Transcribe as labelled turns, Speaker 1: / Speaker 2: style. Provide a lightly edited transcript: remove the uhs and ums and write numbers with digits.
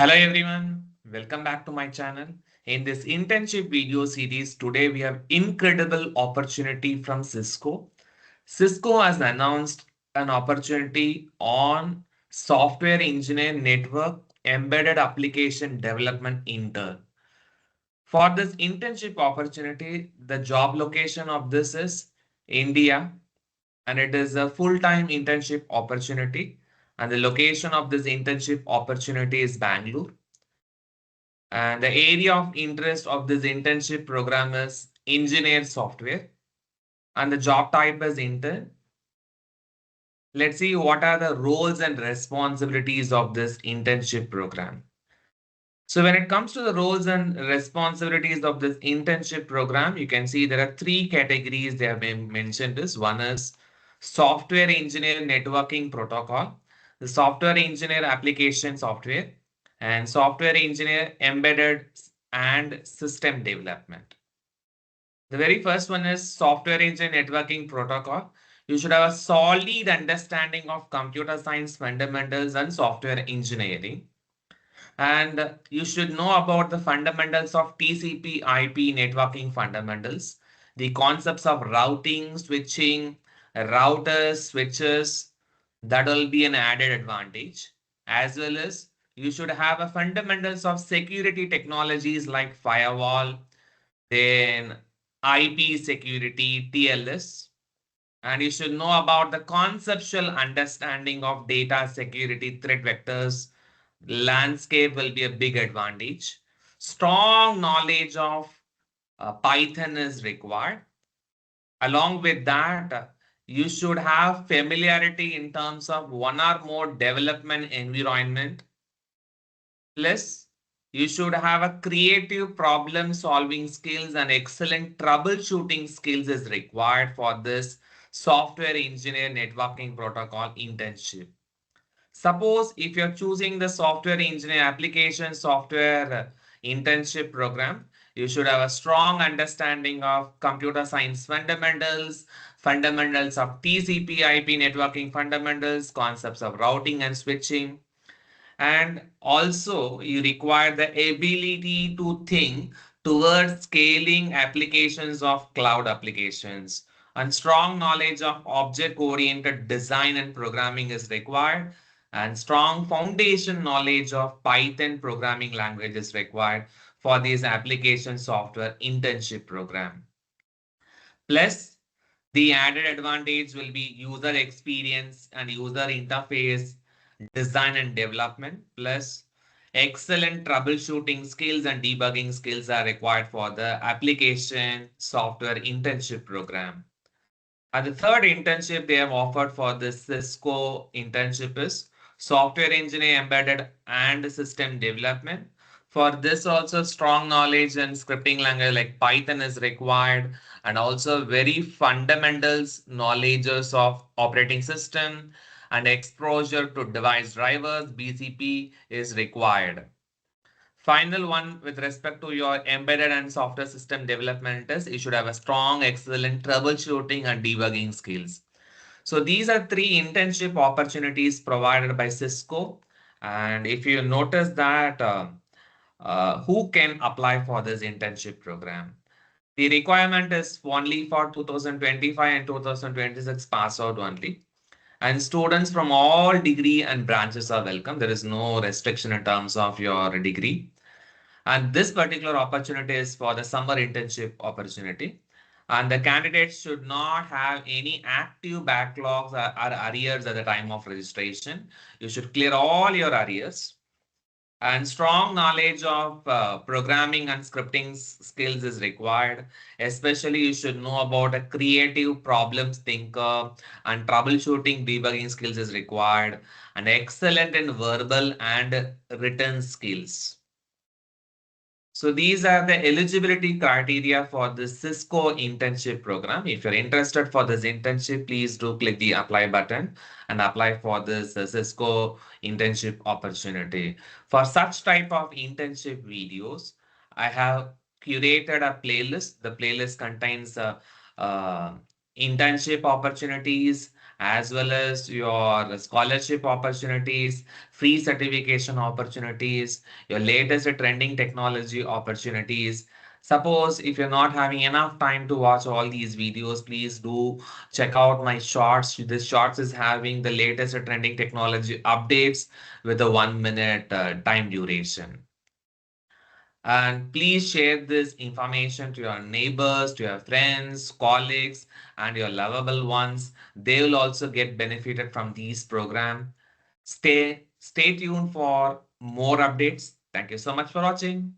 Speaker 1: Hello everyone, welcome back to my channel. In this internship video series, today we have incredible opportunity from Cisco. Cisco has announced an opportunity on Software Engineer Network Embedded Application Development Intern. For this internship opportunity, the job location of this is India, and it is a full-time internship opportunity. And the location of this internship opportunity is Bangalore. And the area of interest of this internship program is engineer software. And the job type is intern. Let's see what are the roles and responsibilities of this internship program. So when it comes to the roles and responsibilities of this internship program, you can see there are three categories they have been mentioned. This one is software engineer networking protocol, the software engineer application software, and software engineer embedded and system development. The very first one is software engineer networking protocol. You should have a solid understanding of computer science fundamentals and software engineering. And you should know about the fundamentals of TCP IP networking fundamentals, the concepts of routing, switching, routers, switches. That will be an added advantage. As well as you should have a fundamentals of security technologies like firewall, then IP security, TLS. And you should know about the conceptual understanding of data security threat vectors. Landscape will be a big advantage. Strong knowledge of Python is required. Along with that, you should have familiarity in terms of one or more development environment. Plus, you should have a creative problem solving skills and excellent troubleshooting skills is required for this software engineer networking protocol internship. Suppose if you're choosing the software engineer application software internship program, you should have a strong understanding of computer science fundamentals, fundamentals of TCP IP networking fundamentals, concepts of routing and switching. And also you require the ability to think towards scaling applications of cloud applications. And strong knowledge of object-oriented design and programming is required. And strong foundation knowledge of Python programming language is required for this application software internship program. Plus, the added advantage will be user experience and user interface design and development. Plus, excellent troubleshooting skills and debugging skills are required for the application software internship program. And the third internship they have offered for this Cisco internship is software engineer embedded and system development. For this also strong knowledge and scripting language like Python is required, and also very fundamentals knowledges of operating system and exposure to device drivers BCP is required. Final one with respect to your embedded and software system development is you should have a strong, excellent troubleshooting and debugging skills. So these are three internship opportunities provided by Cisco. And if you notice that who can apply for this internship program? The requirement is only for 2025 and 2026 pass out only. And students from all degree and branches are welcome. There is no restriction in terms of your degree. And this particular opportunity is for the summer internship opportunity. And the candidates should not have any active backlogs or arrears at the time of registration. You should clear all your arrears. And strong knowledge of programming and scripting skills is required. Especially you should know about a creative problems thinker, and troubleshooting debugging skills is required, and excellent in verbal and written skills. So these are the eligibility criteria for the Cisco internship program. If you're interested for this internship, please do click the apply button and apply for this Cisco internship opportunity. For such type of internship videos, I have curated a playlist. The playlist contains uh, internship opportunities as well as your scholarship opportunities, free certification opportunities, your latest trending technology opportunities. Suppose if you're not having enough time to watch all these videos, please do check out my shorts. This shorts is having the latest trending technology updates with a 1 minute time duration. And please share this information to your neighbors, to your friends, colleagues, and your lovable ones. They will also get benefited from these program. Stay tuned for more updates. Thank you so much for watching.